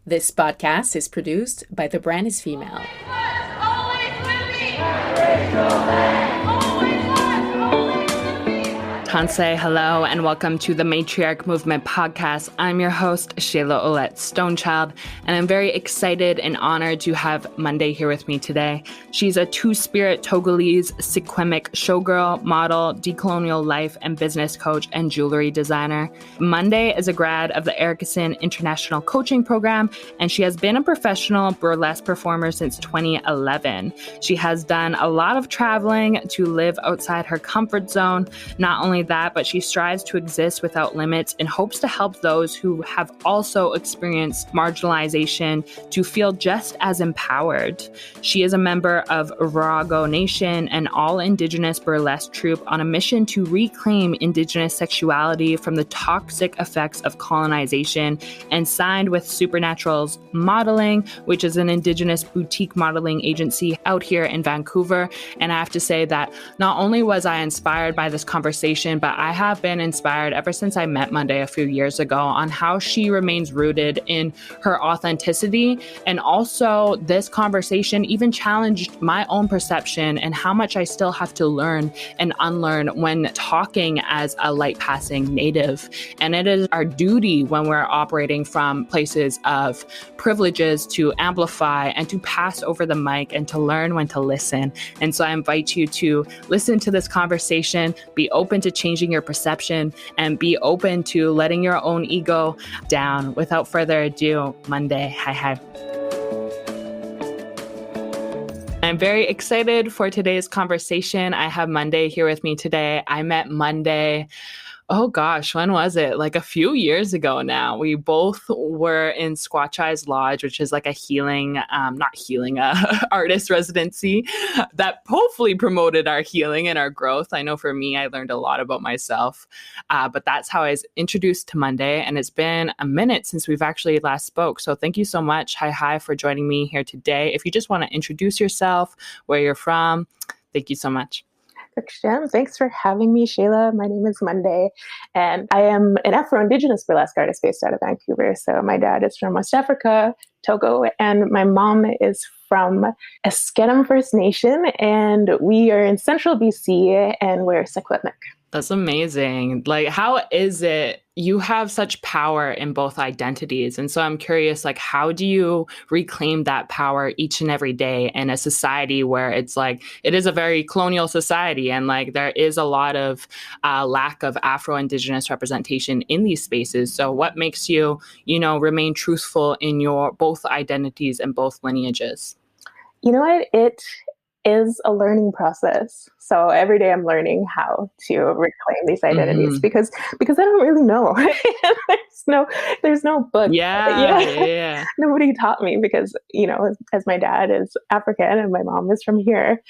This podcast is produced by The Brand is Female. Always with me. Always Tansei, hello, and welcome to the Matriarch Movement podcast. I'm your host, Shayla Oulette Stonechild, and I'm very excited and honored to have Monday here with me today. She's a Two-Spirit Togolese-Secwépemc showgirl, model, decolonial life and business coach, and jewellery designer. Monday is a grad of the Erickson International Coaching Program, and she has been a professional burlesque performer since 2011. She has done a lot of traveling to live outside her comfort zone. Not only that, but she strives to exist without limits and hopes to help those who have also experienced marginalization to feel just as empowered. She is a member of Virago Nation, an all-Indigenous burlesque troupe on a mission to reclaim Indigenous sexuality from the toxic effects of colonization, and signed with Supernatural's Modeling, which is an Indigenous boutique modeling agency out here in Vancouver. And I have to say that not only was I inspired by this conversation, but I have been inspired ever since I met Monday a few years ago on how she remains rooted in her authenticity. And also this conversation even challenged my own perception and how much I still have to learn and unlearn when talking as a light passing native. And it is our duty when we're operating from places of privileges to amplify and to pass over the mic and to learn when to listen. And so I invite you to listen to this conversation, be open to changing your perception, and be open to letting your own ego down. Without further ado, Monday. Hi. I'm very excited for today's conversation. I have Monday here with me today. I met Monday, oh gosh, when was it? Like a few years ago now. We both were in Squatch Eyes Lodge, which is like a healing, artist residency that hopefully promoted our healing and our growth. I know for me, I learned a lot about myself, but that's how I was introduced to Monday. And it's been a minute since we've actually last spoke. So thank you so much, Hi, for joining me here today. If you just want to introduce yourself, where you're from, thank you so much. Thanks for having me, Shayla. My name is Monday, and I am an Afro-Indigenous burlesque artist based out of Vancouver. So my dad is from West Africa, Togo, and my mom is from Eskenem First Nation, and we are in central BC, and we're Secwépemc. That's amazing. Like, how is it you have such power in both identities? And so I'm curious, like, how do you reclaim that power each and every day in a society where it's like, it is a very colonial society and like there is a lot of lack of Afro-Indigenous representation in these spaces. So what makes you, remain truthful in your both identities and both lineages? You know what? It is a learning process. So every day I'm learning how to reclaim these identities because I don't really know. there's no book. Yeah. Nobody taught me because, as my dad is African and my mom is from here,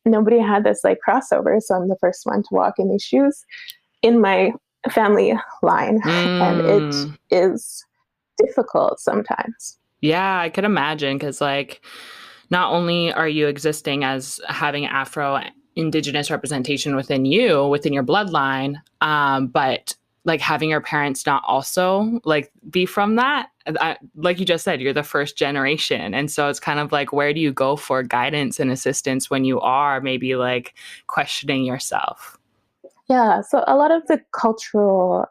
nobody had this like crossover. So I'm the first one to walk in these shoes in my family line. And it is difficult sometimes. Yeah, I could imagine because like, not only are you existing as having Afro-Indigenous representation within your bloodline, but like having your parents not also like be from that. Like you just said, you're the first generation. And so it's kind of like, where do you go for guidance and assistance when you are maybe like questioning yourself? Yeah, so a lot of the cultural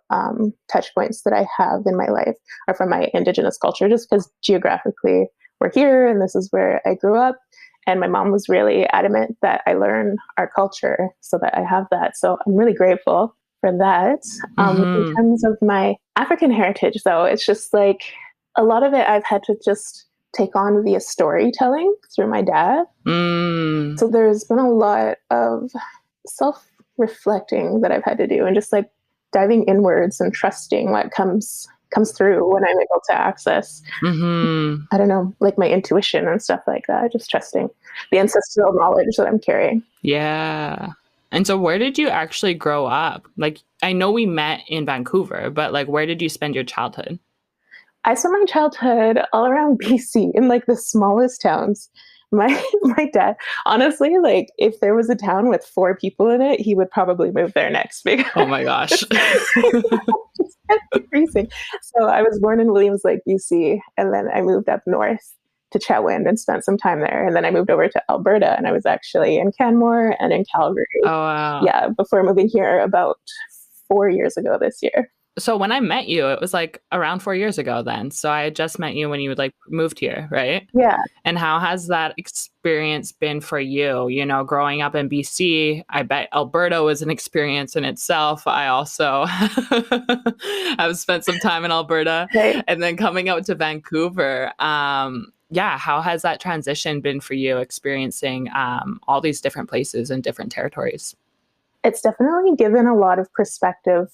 touch points that I have in my life are from my Indigenous culture, just because geographically we're here and this is where I grew up. And my mom was really adamant that I learn our culture so that I have that. So I'm really grateful for that. In terms of my African heritage, though, it's just like a lot of it I've had to just take on via storytelling through my dad. So there's been a lot of self-reflecting that I've had to do and just like diving inwards and trusting what comes through when I'm able to access, I don't know, like my intuition and stuff like that, just trusting the ancestral knowledge that I'm carrying. Yeah. And so where did you actually grow up? Like, I know we met in Vancouver, but like, where did you spend your childhood? I spent my childhood all around BC in like the smallest towns. My dad, honestly, like if there was a town with 4 people in it, he would probably move there next. Because oh my gosh. Increasing. So I was born in Williams Lake, BC, and then I moved up north to Chetwynd and spent some time there. And then I moved over to Alberta, and I was actually in Canmore and in Calgary. Oh, wow. Yeah, before moving here about 4 years ago this year. So when I met you, it was like around 4 years ago then. So I had just met you when you like moved here, right? Yeah. And how has that experience been for you? You know, growing up in BC, I bet Alberta was an experience in itself. I also have spent some time in Alberta, Right. and then coming out to Vancouver. Yeah, how has that transition been for you, experiencing all these different places and different territories? It's definitely given a lot of perspective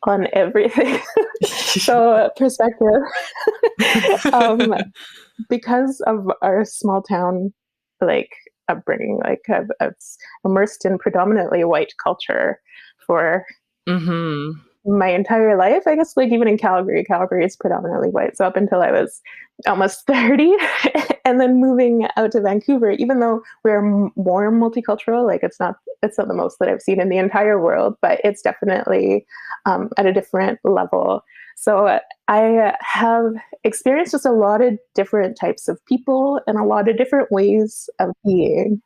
on everything. So perspective, because of our small town, like upbringing, like I've immersed in predominantly white culture for my entire life. I guess like even in Calgary is predominantly white. So up until I was almost 30 and then moving out to Vancouver, even though we're more multicultural, like it's not the most that I've seen in the entire world, but it's definitely at a different level. So I have experienced just a lot of different types of people and a lot of different ways of being.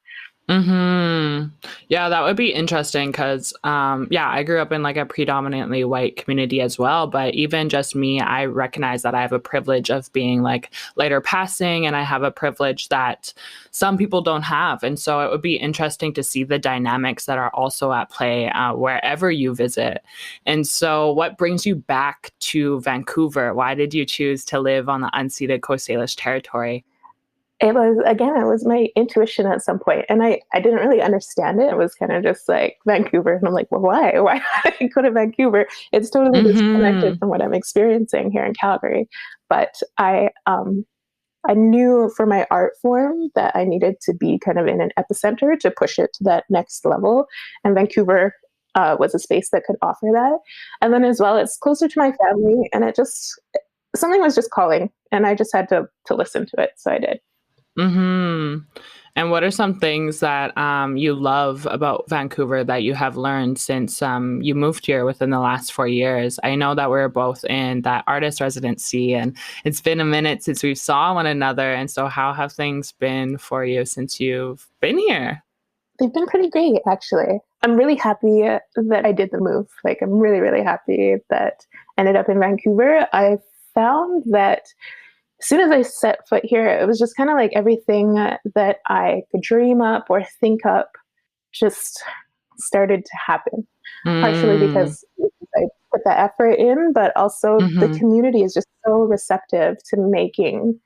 Yeah, that would be interesting because, I grew up in like a predominantly white community as well. But even just me, I recognize that I have a privilege of being like later passing, and I have a privilege that some people don't have. And so it would be interesting to see the dynamics that are also at play wherever you visit. And so what brings you back to Vancouver? Why did you choose to live on the unceded Coast Salish territory? It was my intuition at some point, and I didn't really understand it. It was kind of just like Vancouver, and I'm like, well, why did I go to Vancouver? It's totally disconnected from what I'm experiencing here in Calgary. But I knew for my art form that I needed to be kind of in an epicenter to push it to that next level, and Vancouver was a space that could offer that. And then as well, it's closer to my family, and something was just calling, and I just had to listen to it, so I did. And what are some things that you love about Vancouver that you have learned since you moved here within the last 4 years? I know that we're both in that artist residency, and it's been a minute since we saw one another. And so how have things been for you since you've been here? They've been pretty great, actually. I'm really happy that I did the move. Like, I'm really, really happy that I ended up in Vancouver. I found that as soon as I set foot here, it was just kind of like everything that I could dream up or think up just started to happen. Partially because I put that effort in, but also the community is just so receptive to making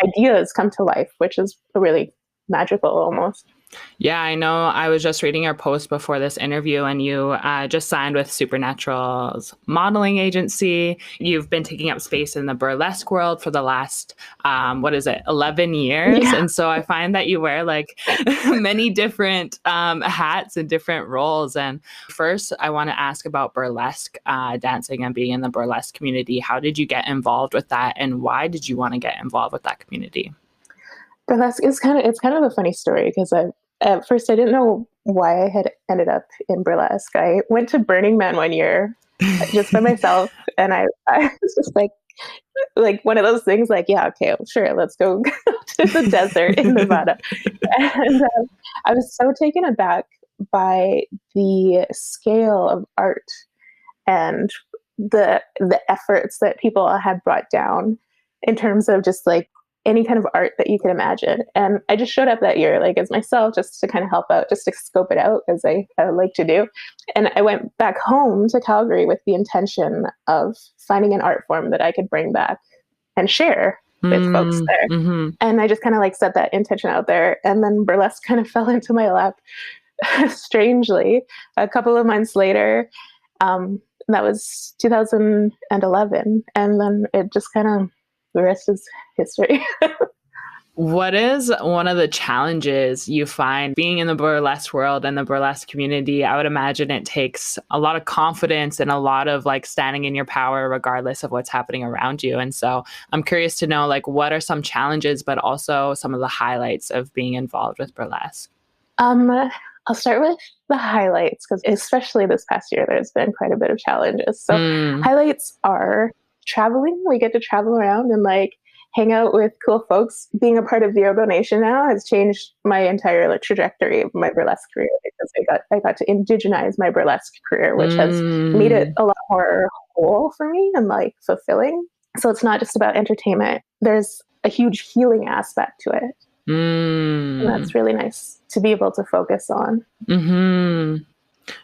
ideas come to life, which is really magical almost. Yeah, I know. I was just reading your post before this interview, and you just signed with Supernatural's modeling agency. You've been taking up space in the burlesque world for the last, 11 years? Yeah. And so I find that you wear like many different hats and different roles. And first, I want to ask about burlesque dancing and being in the burlesque community. How did you get involved with that, and why did you want to get involved with that community? Burlesque is kind of a funny story because at first I didn't know why I had ended up in burlesque. I went to Burning Man one year just by myself, and I was just like one of those things like, yeah, okay, sure, let's go to the desert in Nevada. And I was so taken aback by the scale of art and the efforts that people had brought down in terms of just like any kind of art that you could imagine. And I just showed up that year, like as myself, just to kind of help out, just to scope it out as I like to do. And I went back home to Calgary with the intention of finding an art form that I could bring back and share with folks there. And I just kind of like set that intention out there. And then burlesque kind of fell into my lap strangely a couple of months later. That was 2011. And then it just kind of, the rest is history. What is one of the challenges you find being in the burlesque world and the burlesque community? I would imagine it takes a lot of confidence and a lot of like standing in your power regardless of what's happening around you. And so I'm curious to know, like, what are some challenges, but also some of the highlights of being involved with burlesque? I'll start with the highlights, because especially this past year, there's been quite a bit of challenges. So highlights are traveling. We get to travel around and like hang out with cool folks. Being a part of Virago Nation now has changed my entire like trajectory of my burlesque career, because I got to indigenize my burlesque career, which has made it a lot more whole for me and like fulfilling. So it's not just about entertainment. There's a huge healing aspect to it. And that's really nice to be able to focus on.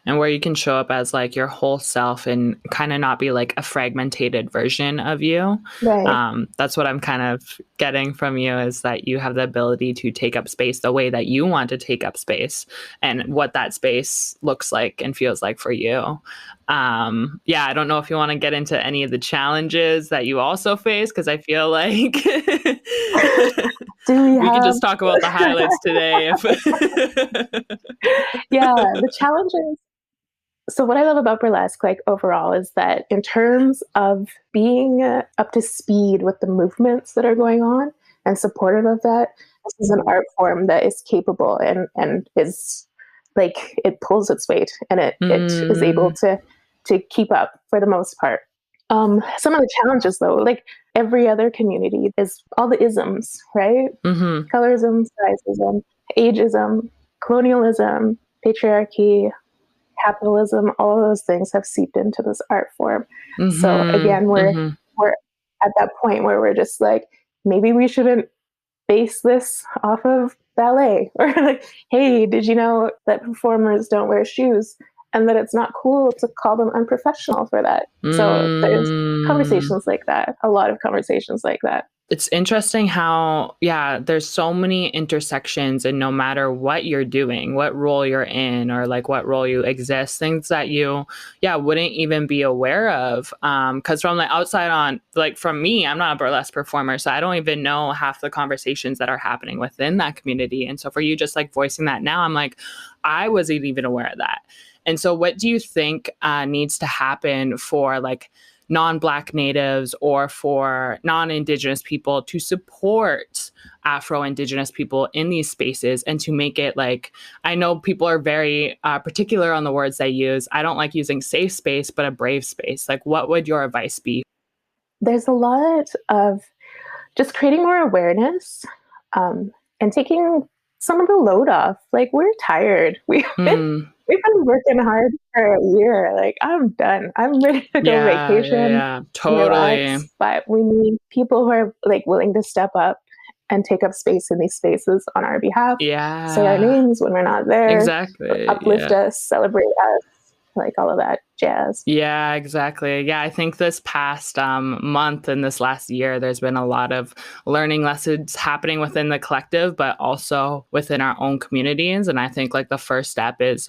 And where you can show up as like your whole self and kind of not be like a fragmented version of you. Right. That's what I'm kind of getting from you, is that you have the ability to take up space the way that you want to take up space, and what that space looks like and feels like for you. I don't know if you want to get into any of the challenges that you also face, because I feel like we can just talk about the highlights today. Yeah, the challenges. So what I love about burlesque, like overall, is that in terms of being up to speed with the movements that are going on and supportive of that, this is an art form that is capable and is like, it pulls its weight, and it is able to keep up for the most part. Some of the challenges, though, like every other community, is all the isms, right? Colorism, sizeism, ageism, colonialism, patriarchy, capitalism, all of those things have seeped into this art form. So again, we're at that point where we're just like, maybe we shouldn't base this off of ballet, or like, hey, did you know that performers don't wear shoes, and that it's not cool to call them unprofessional for that. So there's conversations like that, a lot of conversations like that. It's interesting how, there's so many intersections, and no matter what you're doing, what role you're in, or like what role you exist, things that you, wouldn't even be aware of. Because from the outside on, like from me, I'm not a burlesque performer, so I don't even know half the conversations that are happening within that community. And so for you just like voicing that now, I'm like, I wasn't even aware of that. And so what do you think needs to happen for like non-Black natives or for non-Indigenous people to support Afro-Indigenous people in these spaces, and to make it like, I know people are very particular on the words they use. I don't like using safe space, but a brave space. Like, what would your advice be? There's a lot of just creating more awareness and taking some of the load off. Like, we're tired. We've been working hard for a year. Like, I'm done. I'm ready to go vacation. Totally. Relax. But we need people who are like willing to step up and take up space in these spaces on our behalf. Say our names when we're not there. Exactly. Uplift us, celebrate us, like all of that jazz. Yeah, exactly. Yeah, I think this past month and this last year, there's been a lot of learning lessons happening within the collective, but also within our own communities. And I think like the first step is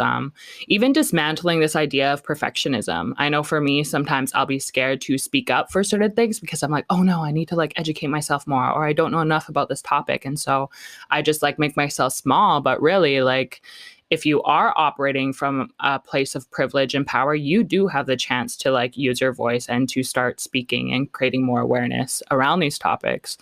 even dismantling this idea of perfectionism. I know for me, sometimes I'll be scared to speak up for certain things because I'm like, oh no, I need to like educate myself more, or I don't know enough about this topic. And so I just like make myself small. But really, like, if you are operating from a place of privilege and power, you do have the chance to like use your voice and to start speaking and creating more awareness around these topics.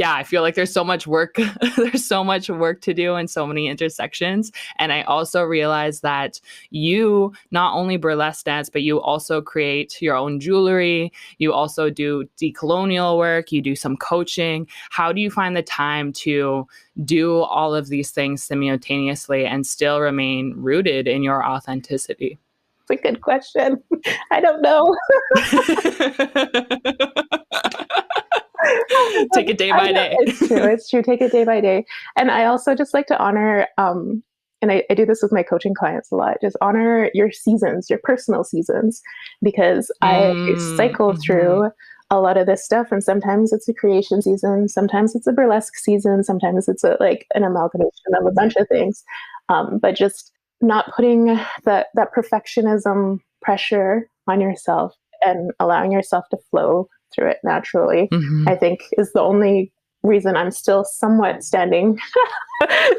I feel like there's so much work. There's so much work to do and so many intersections. And I also realized that you not only burlesque dance, but you also create your own jewelry. You also do decolonial work. You do some coaching. How do you find the time to do all of these things simultaneously and still remain rooted in your authenticity? It's a good question. I don't know. Take it day by day. It's true. Take it day by day. And I also just like to honor, and I do this with my coaching clients a lot, just honor your seasons, your personal seasons, because I cycle through a lot of this stuff. And sometimes it's a creation season, sometimes it's a burlesque season, sometimes it's like an amalgamation of a bunch of things. But just not putting that perfectionism pressure on yourself and allowing yourself to flow through it naturally, I think is the only reason I'm still somewhat standing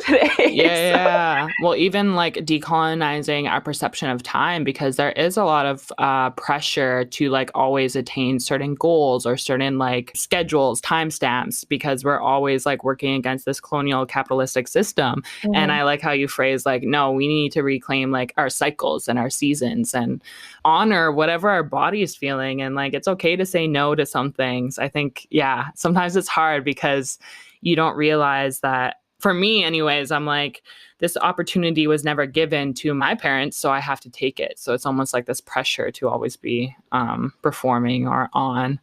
today. Yeah. Well, even like decolonizing our perception of time, because there is a lot of pressure to like always attain certain goals or certain like schedules, timestamps, because we're always like working against this colonial capitalistic system. And I like how you phrase like, no, we need to reclaim like our cycles and our seasons and honor whatever our body is feeling. And like, it's okay to say no to some things. I think, yeah, sometimes it's hard because you don't realize that. For me, anyways, I'm like, this opportunity was never given to my parents, so I have to take it. So it's almost like this pressure to always be performing or on.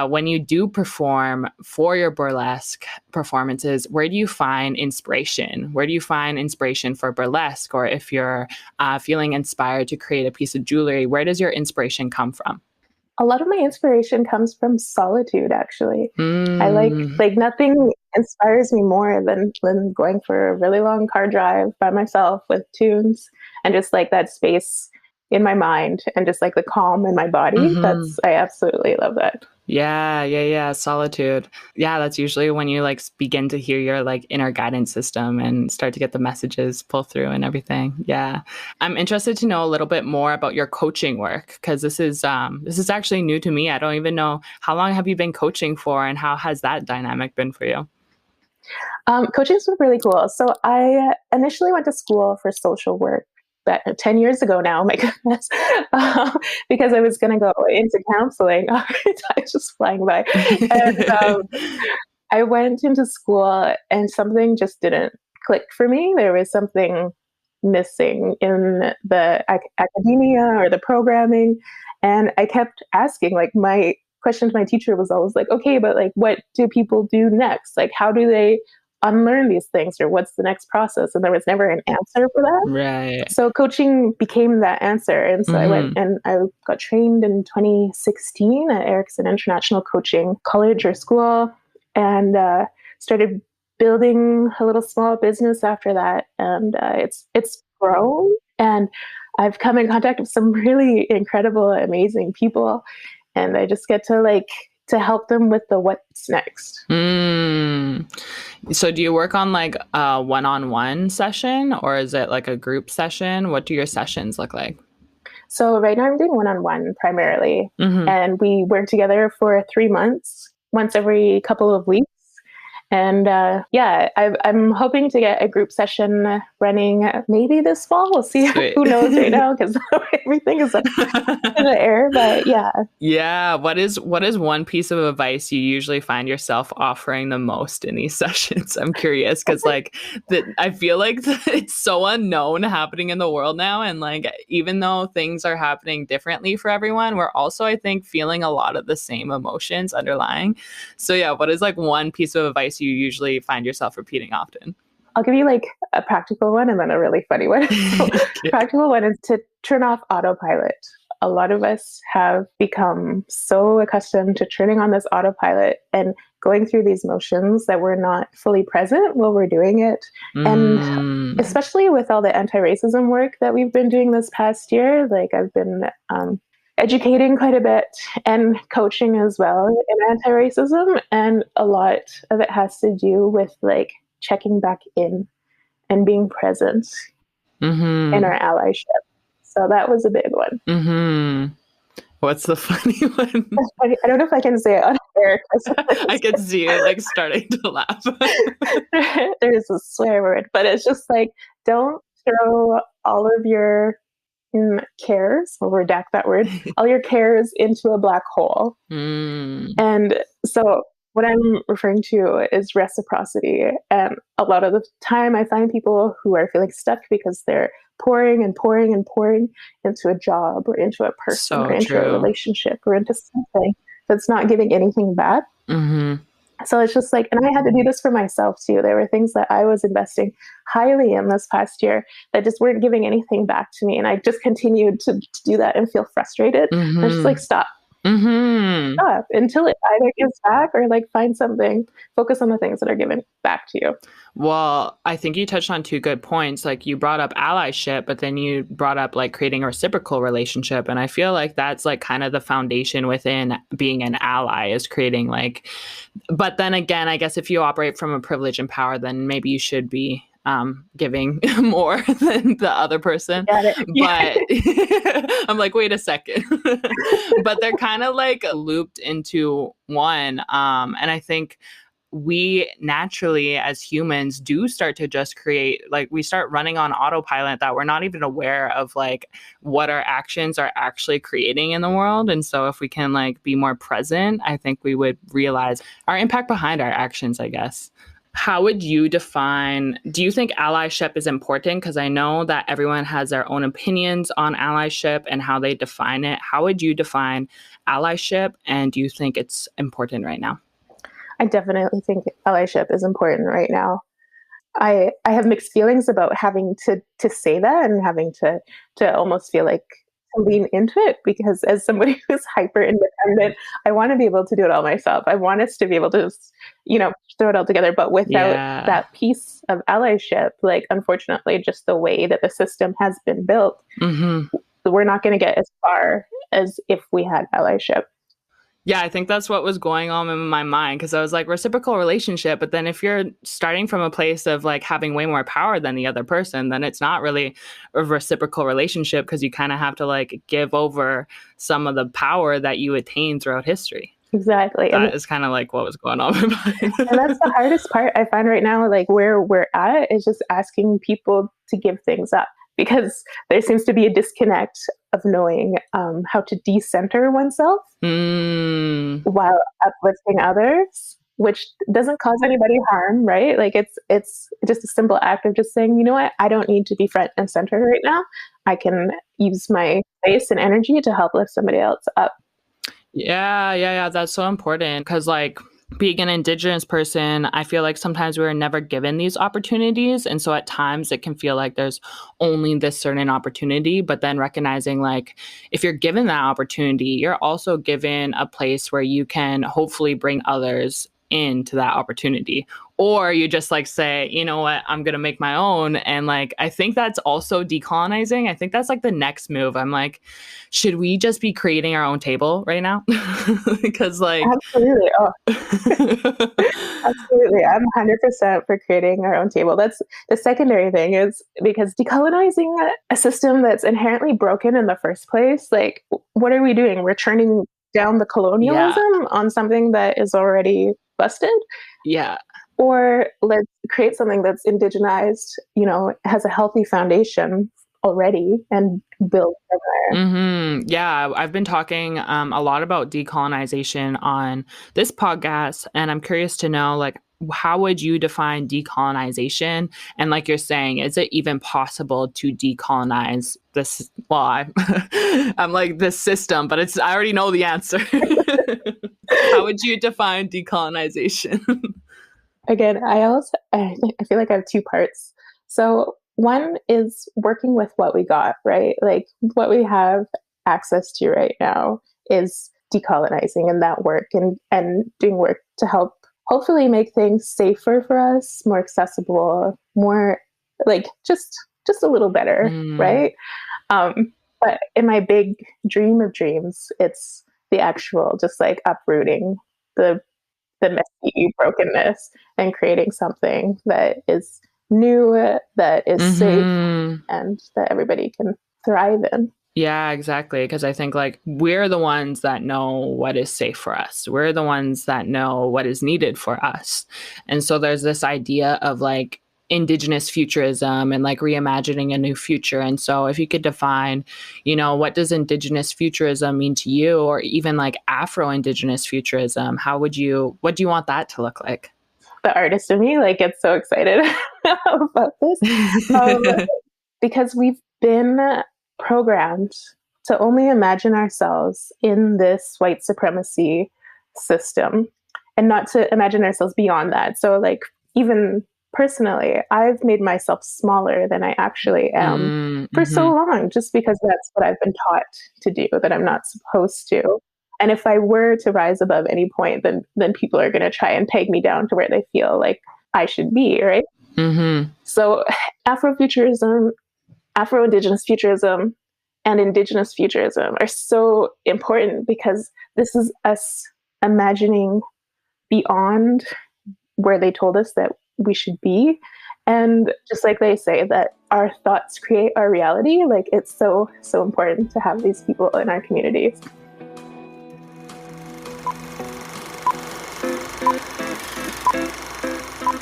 When you do perform for your burlesque performances, where do you find inspiration? Where do you find inspiration for burlesque? Or if you're feeling inspired to create a piece of jewelry, where does your inspiration come from? A lot of my inspiration comes from solitude, actually. I like nothing inspires me more than going for a really long car drive by myself with tunes and just like that space in my mind and just like the calm in my body. I absolutely love that. Yeah. Solitude. Yeah, that's usually when you like begin to hear your like inner guidance system and start to get the messages pull through and everything. Yeah. I'm interested to know a little bit more about your coaching work, because this is actually new to me. I don't even know, how long have you been coaching for and how has that dynamic been for you? Coaching's been really cool. So I initially went to school for social work 10 years ago now, my goodness, because I was going to go into counseling. It's just flying by. And I went into school and something just didn't click for me. There was something missing in the academia or the programming. And I kept asking, like, my question to my teacher was always like, okay, but like, what do people do next? Like, how do they unlearn these things, or what's the next process? And there was never an answer for that. Right. So coaching became that answer. And so I went and I got trained in 2016 at Erickson International Coaching College or School, and started building a little small business after that. And it's grown, and I've come in contact with some really incredible, amazing people, and I just get to help them with the what's next. So do you work on like a one-on-one session, or is it like a group session? What do your sessions look like? So right now I'm doing one-on-one primarily, and we work together for 3 months, once every couple of weeks. And I'm hoping to get a group session running maybe this fall. We'll see. Sweet. Who knows right now, because everything is up in the air. But yeah. Yeah. What is one piece of advice you usually find yourself offering the most in these sessions? I'm curious, because like I feel like it's so unknown happening in the world now. And like, even though things are happening differently for everyone, we're also, I think, feeling a lot of the same emotions underlying. So yeah, what is like one piece of advice you usually find yourself repeating often? I'll give you like a practical one and then a really funny one. So, practical one is to turn off autopilot. A lot of us have become so accustomed to turning on this autopilot and going through these motions that we're not fully present while we're doing it. And especially with all the anti-racism work that we've been doing this past year, like I've been educating quite a bit and coaching as well in anti-racism. And a lot of it has to do with like checking back in and being present in our allyship. So that was a big one. What's the funny one? I don't know if I can say it on air. I can see you like starting to laugh. There's a swear word, but it's just like, don't throw all of your cares, we'll redact that word, all your cares into a black hole. And so what I'm referring to is reciprocity. And a lot of the time I find people who are feeling stuck because they're pouring and pouring and pouring into a job or into a person or into a relationship or into something that's not giving anything back. So it's just like, and I had to do this for myself too. There were things that I was investing highly in this past year that just weren't giving anything back to me. And I just continued to do that and feel frustrated. And it's just like, stop. Mm-hmm. Stop until it either gives back or like find something, focus on the things that are given back to you. Well, I think you touched on two good points. Like you brought up allyship, but then you brought up like creating a reciprocal relationship. And I feel like that's like kind of the foundation within being an ally is creating like, but then again, I guess if you operate from a privilege and power, then maybe you should be giving more than the other person. Got it. But I'm like, wait a second. But they're kind of like looped into one. And I think we naturally as humans do start to just create, like we start running on autopilot that we're not even aware of like what our actions are actually creating in the world. And so if we can like be more present, I think we would realize our impact behind our actions, I guess. How would you define, do you think allyship is important? Because I know that everyone has their own opinions on allyship and how they define it. How would you define allyship? And do you think it's important right now? I definitely think allyship is important right now. I have mixed feelings about having to say that and having to almost feel like to lean into it, because as somebody who's hyper independent, I want to be able to do it all myself. I want us to be able to just, throw it all together, but without that piece of allyship, like unfortunately, just the way that the system has been built, we're not going to get as far as if we had allyship. Yeah, I think that's what was going on in my mind, because I was like, reciprocal relationship. But then if you're starting from a place of like having way more power than the other person, then it's not really a reciprocal relationship, because you kind of have to like give over some of the power that you attain throughout history. Exactly. That is kind of like what was going on in my mind. And that's the hardest part I find right now, like where we're at is just asking people to give things up, because there seems to be a disconnect of knowing how to decenter oneself while uplifting others, which doesn't cause anybody harm, right? Like it's just a simple act of just saying, you know what, I don't need to be front and center right now. I can use my space and energy to help lift somebody else up. Yeah. That's so important, because like being an Indigenous person, I feel like sometimes we're never given these opportunities. And so at times it can feel like there's only this certain opportunity, but then recognizing like if you're given that opportunity, you're also given a place where you can hopefully bring others into that opportunity. Or you just like say, you know what, I'm going to make my own. And like, I think that's also decolonizing. I think that's like the next move. I'm like, should we just be creating our own table right now? Because like... Absolutely. Absolutely. I'm 100% for creating our own table. That's the secondary thing, is because decolonizing a system that's inherently broken in the first place, like what are we doing? We're turning down the colonialism on something that is already busted. Yeah. Or let's create something that's indigenized, has a healthy foundation already and build from there. Yeah, I've been talking a lot about decolonization on this podcast, and I'm curious to know, like, how would you define decolonization? And like you're saying, is it even possible to decolonize this? Well, I'm like this system, but I already know the answer. How would you define decolonization? Again, I feel like I have two parts. So one is working with what we got, right? Like what we have access to right now is decolonizing, and that work and doing work to help hopefully make things safer for us, more accessible, more like just a little better, right? But in my big dream of dreams, it's the actual just like uprooting the messy brokenness and creating something that is new, that is safe, and that everybody can thrive in. Yeah, exactly. Because I think like we're the ones that know what is safe for us. We're the ones that know what is needed for us. And so there's this idea of like Indigenous futurism and like reimagining a new future. And so if you could define, what does Indigenous futurism mean to you, or even like Afro-Indigenous futurism, what do you want that to look like? The artist in me gets so excited about this because we've been programmed to only imagine ourselves in this white supremacy system and not to imagine ourselves beyond that. So like even personally, I've made myself smaller than I actually am for so long, just because that's what I've been taught to do, that I'm not supposed to. And if I were to rise above any point, then people are going to try and peg me down to where they feel like I should be, right? Mm-hmm. So Afrofuturism, Afro-Indigenous futurism, and Indigenous futurism are so important because this is us imagining beyond where they told us that we should be. And just like they say that our thoughts create our reality, like it's so important to have these people in our communities.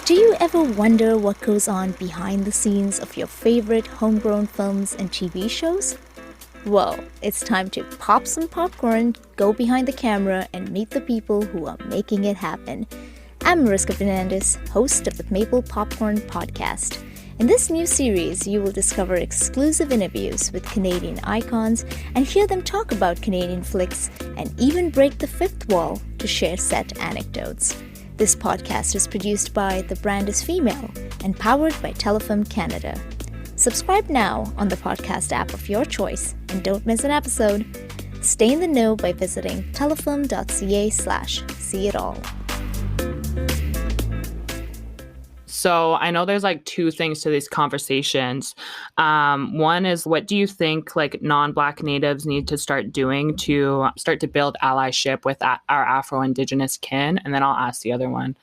Do you ever wonder what goes on behind the scenes of your favorite homegrown films and TV shows? Well, it's time to pop some popcorn, go behind the camera, and meet the people who are making it happen. I'm Mariska Fernandez, host of the Maple Popcorn Podcast. In this new series, you will discover exclusive interviews with Canadian icons and hear them talk about Canadian flicks and even break the fifth wall to share set anecdotes. This podcast is produced by The Brand is Female and powered by Telefilm Canada. Subscribe now on the podcast app of your choice and don't miss an episode. Stay in the know by visiting telefilm.ca/see-it-all. So I know there's like two things to these conversations. One is, what do you think like non-Black Natives need to start doing to start to build allyship with our Afro-Indigenous kin? And then I'll ask the other one.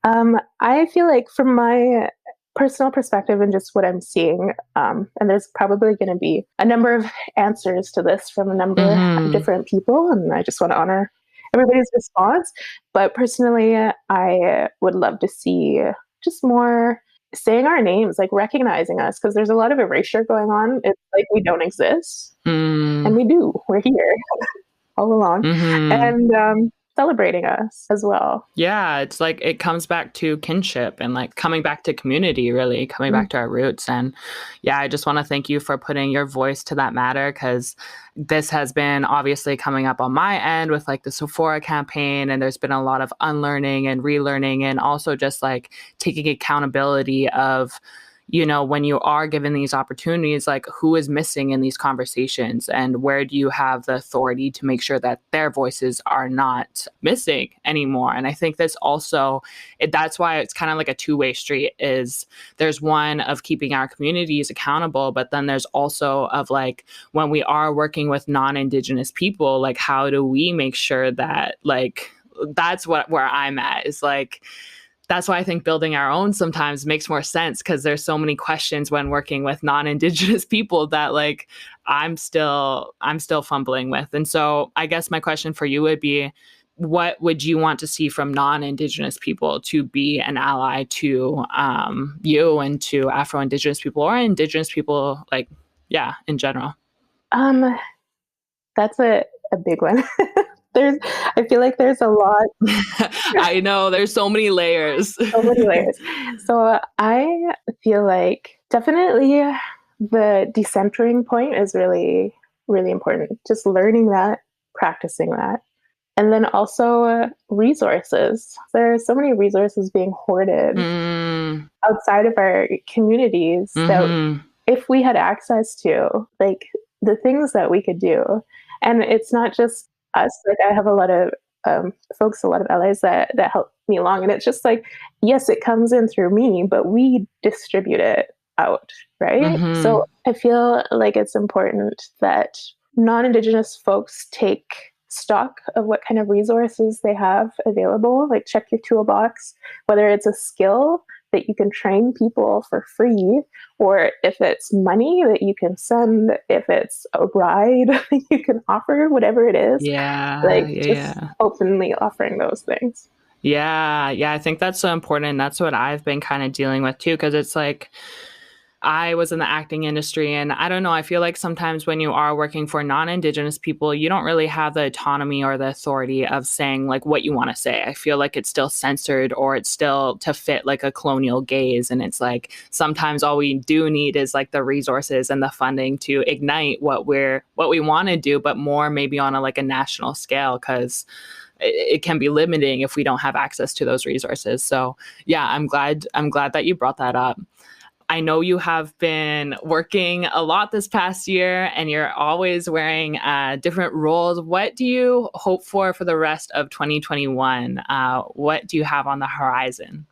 I feel like from my personal perspective and just what I'm seeing, and there's probably going to be a number of answers to this from a number of different people, and I just want to honor everybody's response. But personally, I would love to see just more saying our names, like recognizing us, because there's a lot of erasure going on. It's like we don't exist, and we do. We're here all along, and celebrating us as well. Yeah, it's like it comes back to kinship and like coming back to community, really coming back to our roots. And yeah, I just want to thank you for putting your voice to that matter, because this has been obviously coming up on my end with like the Sephora campaign, and there's been a lot of unlearning and relearning, and also just like taking accountability of, you know, when you are given these opportunities, like who is missing in these conversations and where do you have the authority to make sure that their voices are not missing anymore? And I think this also, that's why it's kind of like a two-way street. Is there's one of keeping our communities accountable, but then there's also of like when we are working with non-Indigenous people, like how do we make sure that like that's where I'm at, is like, that's why I think building our own sometimes makes more sense, because there's so many questions when working with non-Indigenous people that like I'm still fumbling with. And so I guess my question for you would be, what would you want to see from non-Indigenous people to be an ally to you and to Afro-Indigenous people or Indigenous people, like, yeah, in general? That's a big one. I feel like there's a lot. I know there's so many layers. So many layers. So I feel like definitely the decentering point is really, really important. Just learning that, practicing that. And then also resources. There are so many resources being hoarded outside of our communities that if we had access to, like the things that we could do. And it's not just us. Like I have a lot of folks, a lot of allies that help me along. And it's just like, yes, it comes in through me, but we distribute it out, right? So I feel like it's important that non-Indigenous folks take stock of what kind of resources they have available. Like check your toolbox, whether it's a skill that you can train people for free, or if it's money that you can send, if it's a ride that you can offer, whatever it is. Just openly offering those things. Yeah, I think that's so important. That's what I've been kind of dealing with too, because it's like I was in the acting industry, and I don't know, I feel like sometimes when you are working for non-Indigenous people, you don't really have the autonomy or the authority of saying like what you want to say. I feel like it's still censored, or it's still to fit like a colonial gaze. And it's like sometimes all we do need is like the resources and the funding to ignite what we want to do, but more maybe on a national scale, because it can be limiting if we don't have access to those resources. So yeah, I'm glad that you brought that up. I know you have been working a lot this past year and you're always wearing different roles. What do you hope for the rest of 2021? What do you have on the horizon?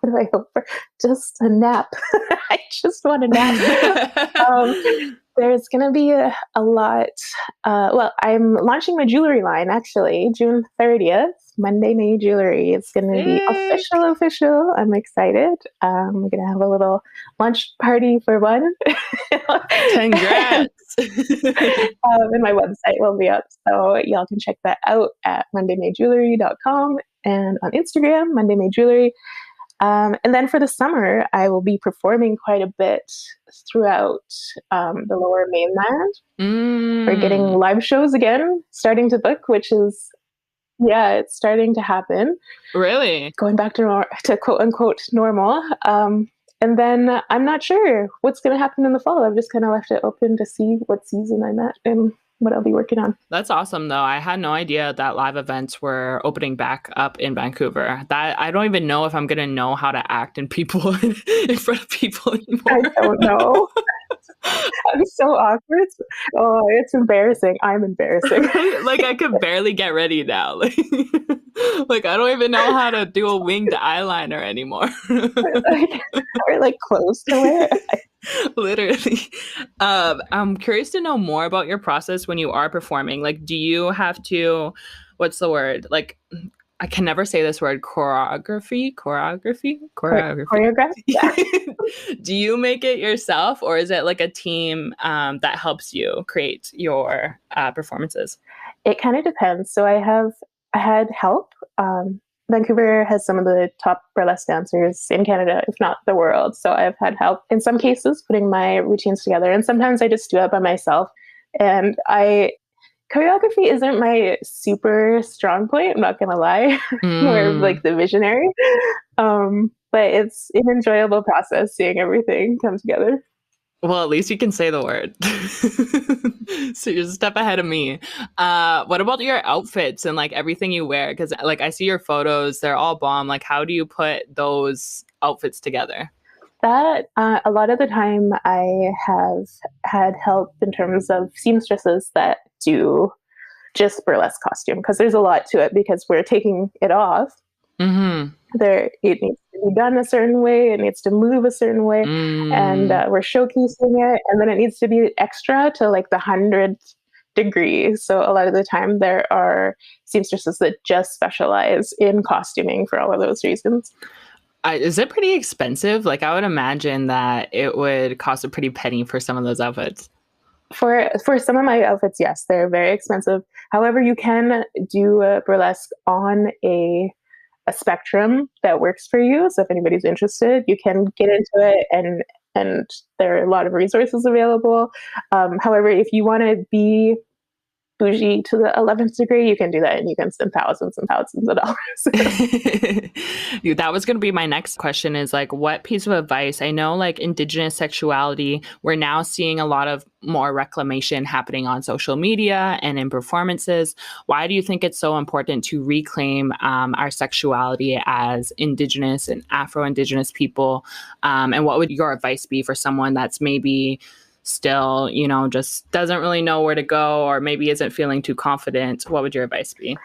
What do I hope for? Just a nap. I just want a nap. There's going to be a lot. Well, I'm launching my jewelry line, actually, June 30th, Monday, May Jewelry. It's going to be official. I'm excited. We're going to have a little lunch party for one. Congrats. And my website will be up. So y'all can check that out at mondaymaydjewelry.com and on Instagram, Monday May Jewelry. And then for the summer, I will be performing quite a bit throughout the Lower Mainland. We're getting live shows again, starting to book, which is, it's starting to happen. Really? Going back to quote unquote normal. And then I'm not sure what's going to happen in the fall. I've just kind of left it open to see what season I'm at and what I'll be working on. That's awesome, though. I had no idea that live events were opening back up in Vancouver. That I don't even know if I'm going to know how to act in front of people anymore. I don't know. I'm so awkward. Oh, it's embarrassing. I'm embarrassing. Like I could barely get ready now. Like I don't even know how to do a winged eyeliner anymore. Or like clothes to wear. Literally. I'm curious to know more about your process when you are performing. Like, do you have to, what's the word? Like, I can never say this word, choreography. Yeah. Do you make it yourself, or is it like a team that helps you create your performances? It kind of depends. So I had help. Vancouver has some of the top burlesque dancers in Canada, if not the world. So I've had help in some cases putting my routines together. And sometimes I just do it by myself. And choreography isn't my super strong point, I'm not going to lie. More of like the visionary. But it's an enjoyable process seeing everything come together. Well, at least you can say the word. So you're a step ahead of me. What about your outfits and like everything you wear? Because like I see your photos, they're all bomb. Like how do you put those outfits together? That a lot of the time I have had help in terms of seamstresses that do just burlesque costume, because there's a lot to it because we're taking it off. Mm-hmm. It needs to be done a certain way, it needs to move a certain way, and we're showcasing it, and then it needs to be extra to like the 100th degree. So a lot of the time there are seamstresses that just specialize in costuming for all of those reasons. Is it pretty expensive? Like I would imagine that it would cost a pretty penny for some of those outfits. For some of my outfits, yes, they're very expensive. However, you can do a burlesque on a spectrum that works for you. So if anybody's interested, you can get into it, and there are a lot of resources available. However, if you want to be bougie to the 11th degree, you can do that, and you can spend thousands and thousands of dollars. That was going to be my next question, is like, what piece of advice? I know like Indigenous sexuality, we're now seeing a lot of more reclamation happening on social media and in performances. Why do you think it's so important to reclaim our sexuality as Indigenous and Afro-Indigenous people? And what would your advice be for someone that's maybe still, just doesn't really know where to go, or maybe isn't feeling too confident? What would your advice be?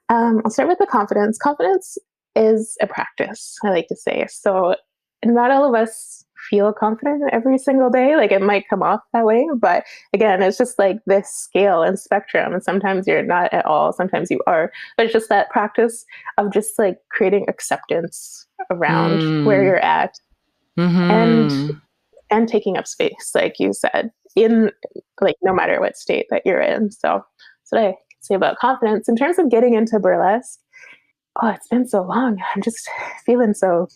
I'll start with the confidence. Confidence is a practice, I like to say. So not all of us feel confident every single day. Like it might come off that way, but again, it's just like this scale and spectrum. And sometimes you're not at all, sometimes you are, but it's just that practice of just like creating acceptance around where you're at. Mm-hmm. And taking up space, like you said, in like no matter what state that you're in. So that's what I can say about confidence. In terms of getting into burlesque, it's been so long. I'm just feeling so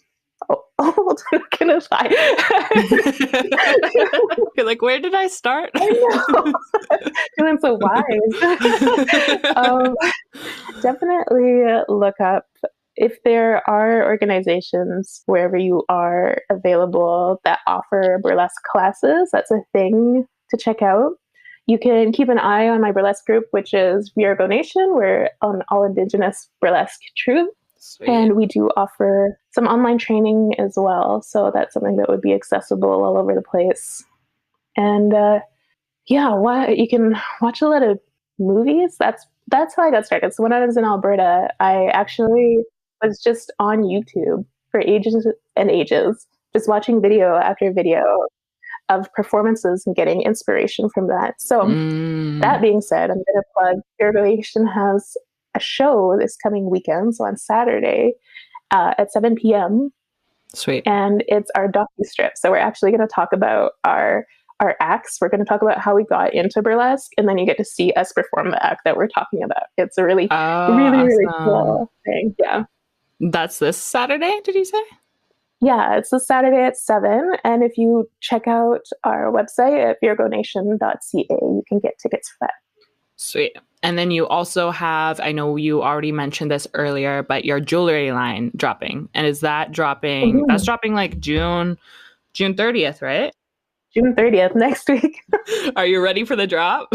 old. I'm not gonna lie. You're like, where did I start? I know. Feeling so wise. Definitely look up. If there are organizations wherever you are available that offer burlesque classes, that's a thing to check out. You can keep an eye on my burlesque group, which is Virago Nation. We're an all-Indigenous burlesque troupe. Sweet. And we do offer some online training as well. So that's something that would be accessible all over the place. And you can watch a lot of movies. That's how I got started. So when I was in Alberta, I actually was just on YouTube for ages and ages, just watching video after video of performances and getting inspiration from that. So that being said, I'm going to plug Virago Nation has a show this coming weekend, so on Saturday at 7 p.m. Sweet. And it's our docu-strip. So we're actually going to talk about our acts. We're going to talk about how we got into burlesque, and then you get to see us perform the act that we're talking about. It's a really really cool thing. Yeah. That's this Saturday, did you say? Yeah, it's this Saturday at 7. And if you check out our website at viragonation.ca, you can get tickets for that. Sweet. And then you also have, I know you already mentioned this earlier, but your jewelry line dropping. And is that dropping? That's dropping like June 30th, right? June 30th, next week. Are you ready for the drop?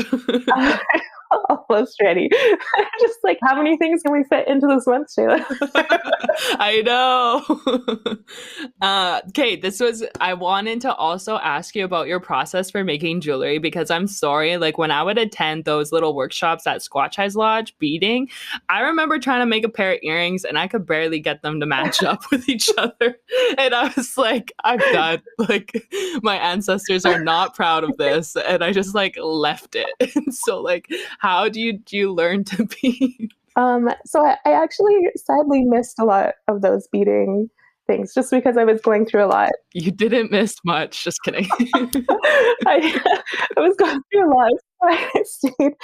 Almost ready. Just like, how many things can we fit into this month, Shayla? I know. Kate, I wanted to also ask you about your process for making jewelry, because I'm sorry, like when I would attend those little workshops at Squatch Lodge beading, I remember trying to make a pair of earrings and I could barely get them to match up with each other. And I was like, I'm done. Like, my ancestors are not proud of this. And I just like left it. And so like, how do you learn to bead? So I actually sadly missed a lot of those beading things just because I was going through a lot. You didn't miss much. Just kidding. I was going through a lot. So I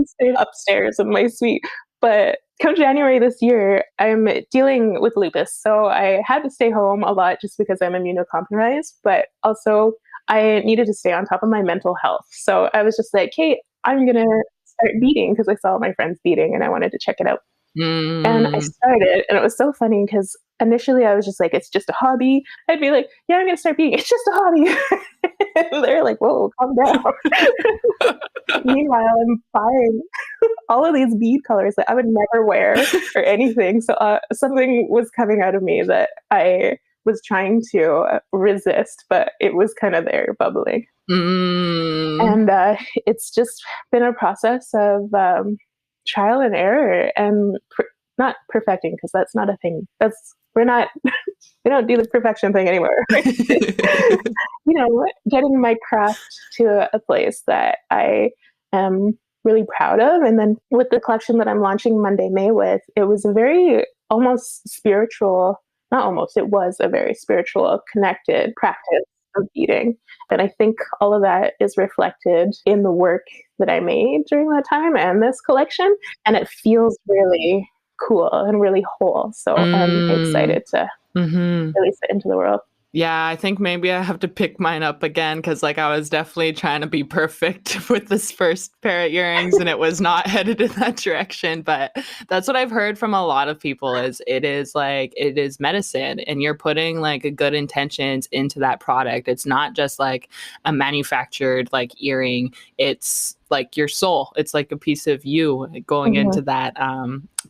stayed upstairs in my suite. But come January this year, I'm dealing with lupus. So I had to stay home a lot just because I'm immunocompromised. But also I needed to stay on top of my mental health. So I was just like, Kate, I'm going to start beading because I saw my friends beading and I wanted to check it out. And I started, and it was so funny because initially I was just like, it's just a hobby. I'd be like, yeah, I'm going to start beading. It's just a hobby. And they're like, whoa, calm down. Meanwhile, I'm buying all of these bead colors that I would never wear or anything. So something was coming out of me that I was trying to resist, but it was kind of there bubbling. And it's just been a process of trial and error and not perfecting, because that's not a thing. We don't do the perfection thing anymore. Right? Getting my craft to a place that I am really proud of. And then with the collection that I'm launching Monday, May with, it was a very almost spiritual, not almost, it was a very spiritual, connected practice of beading. And I think all of that is reflected in the work that I made during that time and this collection. And it feels really cool and really whole. So I'm excited to release it into the world. Yeah, I think maybe I have to pick mine up again, because like I was definitely trying to be perfect with this first pair of earrings and it was not headed in that direction. But that's what I've heard from a lot of people, is it is medicine, and you're putting like good intentions into that product. It's not just like a manufactured like earring. It's like your soul. It's like a piece of you going into that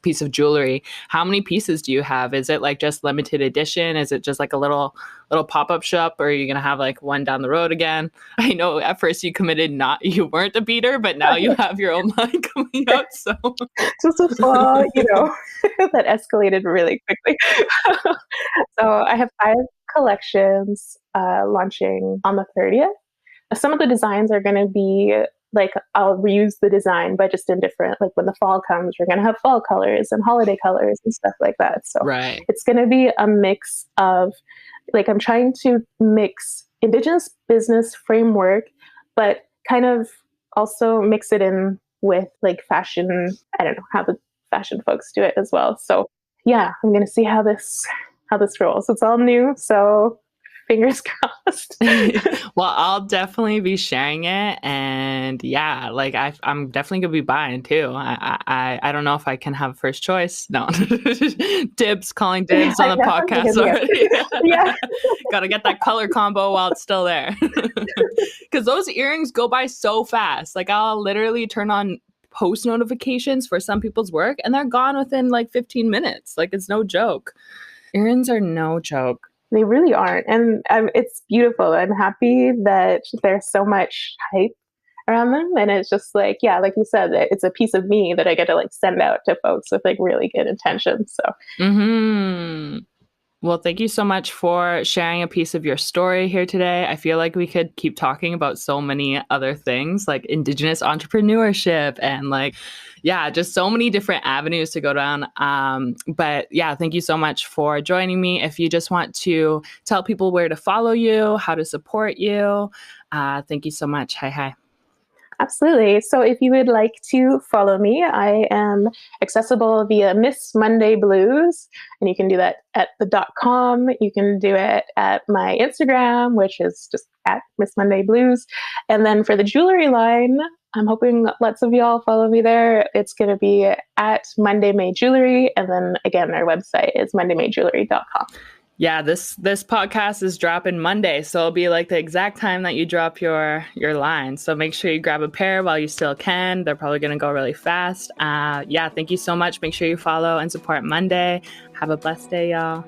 piece of jewelry. How many pieces do you have? Is it like just limited edition? Is it just like a little pop-up shop, or are you gonna have like one down the road again? I know at first you weren't a beater, but now you have your own line coming out. So just a flaw, that escalated really quickly. So I have 5 collections launching on the 30th. Some of the designs are going to be like, I'll reuse the design, but just in different, like when the fall comes, we're going to have fall colors and holiday colors and stuff like that. So It's going to be a mix of, like, I'm trying to mix Indigenous business framework, but kind of also mix it in with like fashion. I don't know how the fashion folks do it as well. So yeah, I'm going to see how this rolls. It's all new. So fingers crossed. Well, I'll definitely be sharing it, and yeah, like I'm definitely gonna be buying too. I don't know if I can have first choice. No, calling dibs on the podcast already. Yeah, gotta get that color combo while it's still there, because those earrings go by so fast. Like I'll literally turn on post notifications for some people's work and they're gone within like 15 minutes. Like, it's no joke. Earrings are no joke. They really aren't. And it's beautiful. I'm happy that there's so much hype around them. And it's just like, yeah, like you said, it's a piece of me that I get to like send out to folks with like really good intentions. So. Well, thank you so much for sharing a piece of your story here today. I feel like we could keep talking about so many other things like Indigenous entrepreneurship and like, yeah, just so many different avenues to go down. But yeah, thank you so much for joining me. If you just want to tell people where to follow you, how to support you, thank you so much. Hi. Absolutely. So if you would like to follow me, I am accessible via Miss Monday Blues, and you can do that at the .com. You can do it at my Instagram, which is just at Miss Monday Blues. And then for the jewelry line, I'm hoping lots of y'all follow me there. It's going to be at Monday May Jewelry. And then again, our website is mondaymayjewelry.com. Yeah, this podcast is dropping Monday, so it'll be like the exact time that you drop your line. So make sure you grab a pair while you still can. They're probably going to go really fast. Yeah, thank you so much. Make sure you follow and support Monday. Have a blessed day, y'all.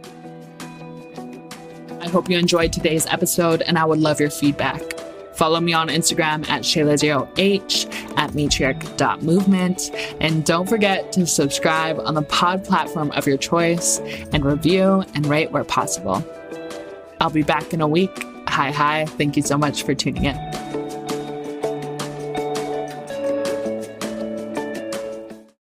I hope you enjoyed today's episode, and I would love your feedback. Follow me on Instagram at Shayla0H, at matriarch.movement. And don't forget to subscribe on the pod platform of your choice and review and rate where possible. I'll be back in a week. Hi. Thank you so much for tuning in.